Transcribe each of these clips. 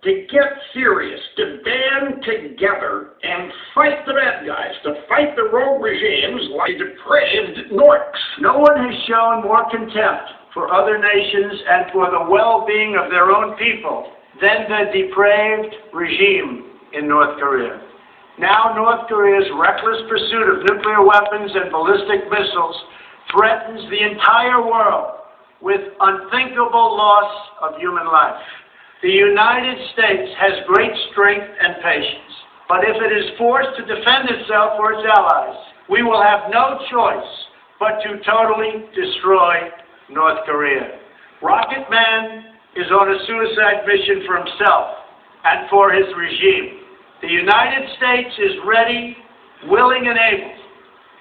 to get serious, to band together and fight the bad guys, to fight the rogue regimes like depraved Norks. No one has shown more contempt for other nations and for the well-being of their own people than the depraved regime in North Korea. Now North Korea's reckless pursuit of nuclear weapons and ballistic missiles threatens the entire world with unthinkable loss of human life. The United States has great strength and patience, but if it is forced to defend itself or its allies, we will have no choice but to totally destroy North Korea. Rocket Man is on a suicide mission for himself and for his regime. The United States is ready, willing, and able,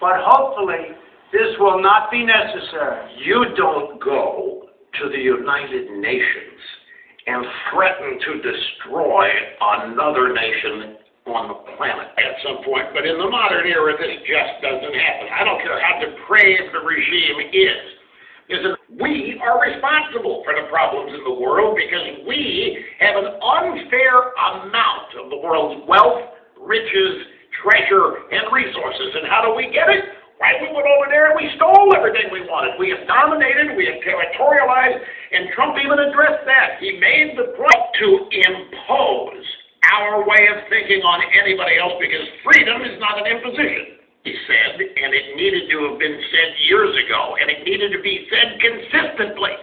but hopefully this will not be necessary. You don't go to the United Nations and threaten to destroy another nation on the planet at some point. But in the modern era, this just doesn't happen. I don't care how depraved the regime is. We are responsible for the problems in the world because we have an unfair amount of the world's wealth, riches, treasure, and resources. And how do we get it? Why, we went over there and we stole everything we wanted. We have dominated, we have territorialized, and Trump even addressed that. He made the point to impose our way of thinking on anybody else because freedom is not an imposition, he said, and it needed to have been said years ago, and it needed to be said consistently.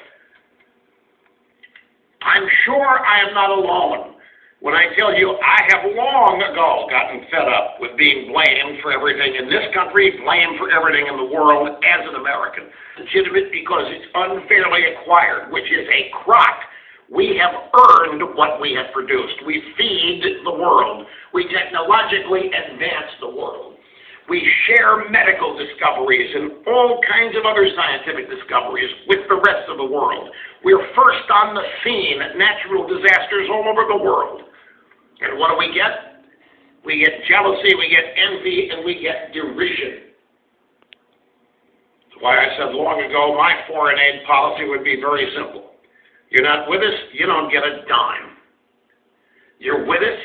I'm sure I am not alone when I tell you I have long ago gotten fed up with being blamed for everything in this country, blamed for everything in the world as an American. Legitimate because it's unfairly acquired, which is a crock. We have earned what we have produced. We feed the world. We technologically advance the world. We share medical discoveries and all kinds of other scientific discoveries with the rest of the world. We're first on the scene at natural disasters all over the world. And what do we get? We get jealousy, we get envy, and we get derision. That's why I said long ago my foreign aid policy would be very simple. You're not with us, you don't get a dime. You're with us,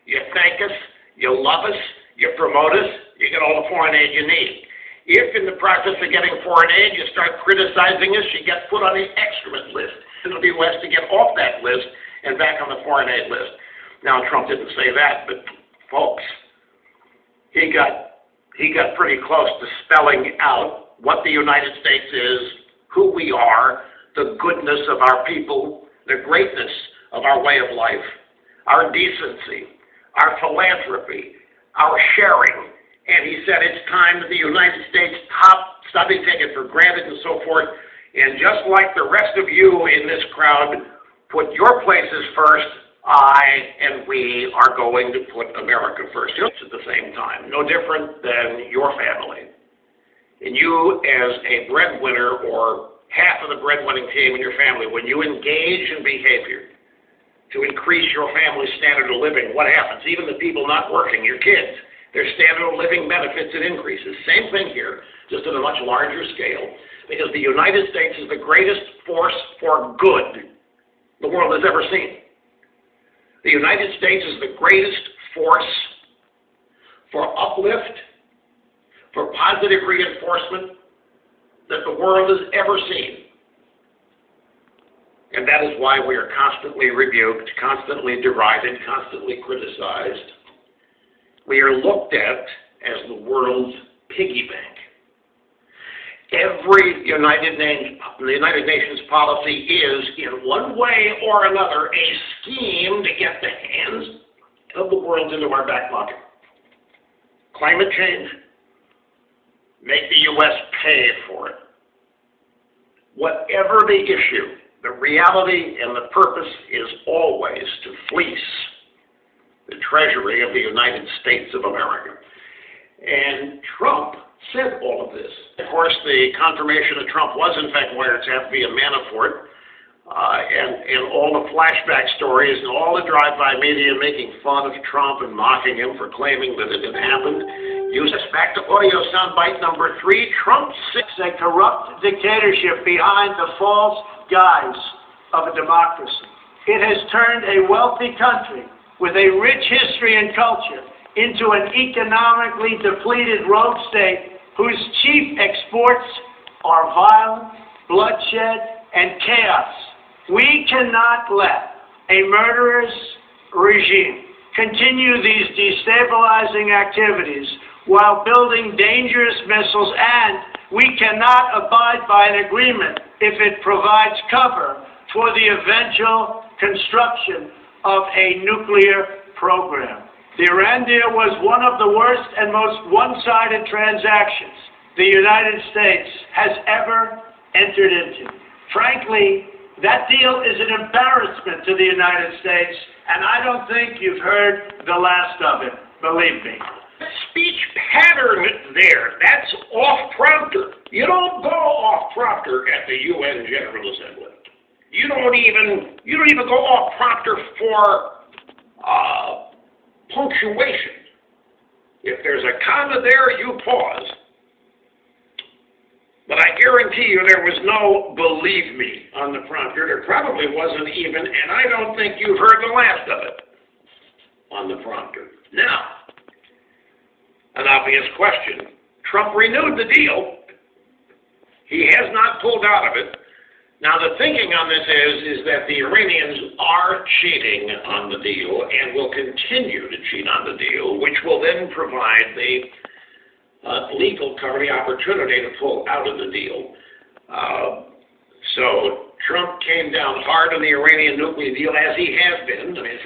you thank us, you love us, you promote us, you get all the foreign aid you need. If in the process of getting foreign aid you start criticizing us, you get put on the excrement list. It'll be less to get off that list and back on the foreign aid list. Now, Trump didn't say that, but folks, he got pretty close to spelling out what the United States is, who we are, the goodness of our people, the greatness of our way of life, our decency, our philanthropy, our sharing. And he said it's time that the United States stop taking it for granted and so forth. And just like the rest of you in this crowd put your places first, I and we are going to put America first at the same time. No different than your family. And you as a breadwinner or half of the breadwinning team in your family, when you engage in behavior to increase your family's standard of living, what happens? Even the people not working, your kids, their standard of living benefits and increases. Same thing here, just on a much larger scale, because the United States is the greatest force for good the world has ever seen. The United States is the greatest force for uplift, for positive reinforcement that the world has ever seen. And that is why we are constantly rebuked, constantly derided, constantly criticized. We are looked at as the world's piggy bank. Every United Nations policy is, in one way or another, a scheme to get the hands of the world into our back pocket. Climate change, make the U.S. pay for it. Whatever the issue, the reality and the purpose is always to fleece the treasury of the United States of America. And Trump said all of this. Of course, the confirmation of Trump was, in fact, wiretap via Manafort, and all the flashback stories and all the drive-by media making fun of Trump and mocking him for claiming that it had happened. Use us back to audio soundbite number 3. Trump sits a corrupt dictatorship behind the false guise of a democracy. It has turned a wealthy country with a rich history and culture into an economically depleted rogue state whose chief exports are violence, bloodshed, and chaos. We cannot let a murderous regime continue these destabilizing activities while building dangerous missiles, and we cannot abide by an agreement if it provides cover for the eventual construction of a nuclear program. The Iran deal was one of the worst and most one-sided transactions the United States has ever entered into. Frankly, that deal is an embarrassment to the United States, and I don't think you've heard the last of it, believe me. Speech pattern there, that's off-prompter. You don't go off-prompter at the UN General Assembly. You don't even go off-prompter for punctuation. If there's a comma there, you pause. But I guarantee you there was no believe me on the prompter. There probably wasn't even, and I don't think you've heard the last of it on the prompter. Now, an obvious question. Trump renewed the deal. He has not pulled out of it. Now, the thinking on this is that the Iranians are cheating on the deal and will continue to cheat on the deal, which will then provide the legal cover, the opportunity to pull out of the deal. So Trump came down hard on the Iranian nuclear deal, as he has been. I mean,